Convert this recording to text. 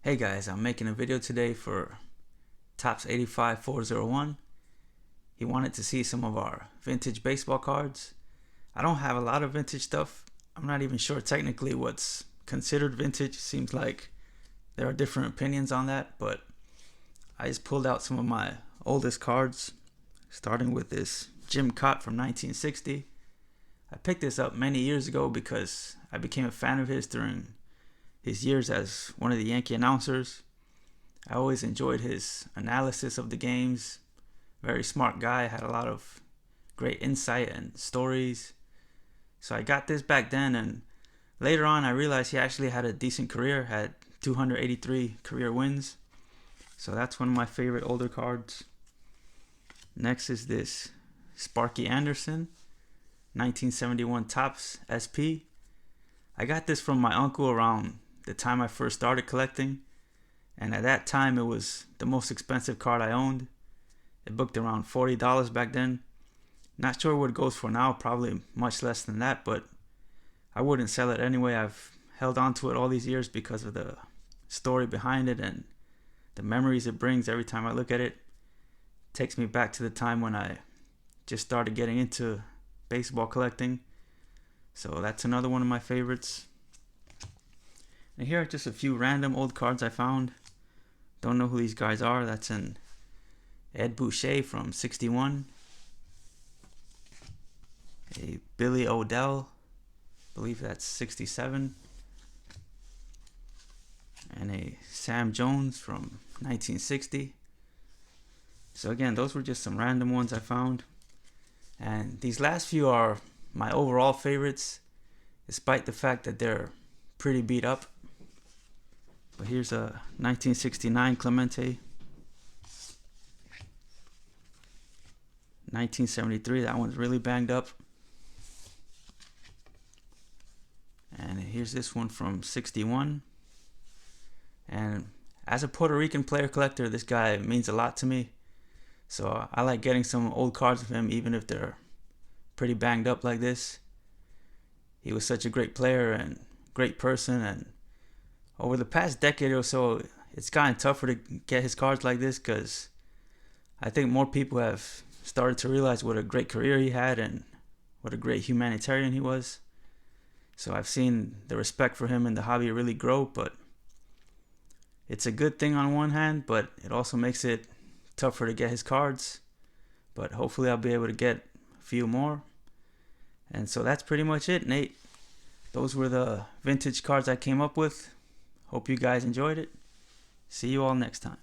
Hey guys, I'm making a video today for Topps85401. He wanted to see some of our vintage baseball cards. I don't have a lot of vintage stuff. I'm not even sure technically what's considered vintage. Seems like there are different opinions on that, but I just pulled out some of my oldest cards, starting with this Jim Cott from 1960. I picked this up many years ago because I became a fan of his during his years as one of the Yankee announcers. I always enjoyed his analysis of the games. Very smart guy, had a lot of great insight and stories. So I got this back then, and later on I realized he actually had a decent career, had 283 career wins. So that's one of my favorite older cards. Next is this Sparky Anderson, 1971 Topps SP. I got this from my uncle around the time I first started collecting, and at that time it was the most expensive card I owned. It booked around $40 back then. Not sure what it goes for now, probably much less than that, but I wouldn't sell it anyway. I've held on to it all these years because of the story behind it and the memories it brings. Every time I look at it, it takes me back to the time when I just started getting into baseball collecting. So that's another one of my favorites. And here are just a few random old cards I found. Don't know who these guys are. That's an Ed Boucher from 61. A Billy Odell, I believe that's 67. And a Sam Jones from 1960. So again, those were just some random ones I found. And these last few are my overall favorites, despite the fact that they're pretty beat up. But here's a 1969 Clemente. 1973, that one's really banged up. And here's this one from 61. And as a Puerto Rican player collector, this guy means a lot to me. So I like getting some old cards of him, even if they're pretty banged up like this. He was such a great player and great person, and over the past decade or so, it's gotten tougher to get his cards like this because I think more people have started to realize what a great career he had and what a great humanitarian he was. So I've seen the respect for him in the hobby really grow, but it's a good thing on one hand, but it also makes it tougher to get his cards. But hopefully I'll be able to get a few more. And so that's pretty much it, Nate. Those were the vintage cards I came up with. Hope you guys enjoyed it. See you all next time.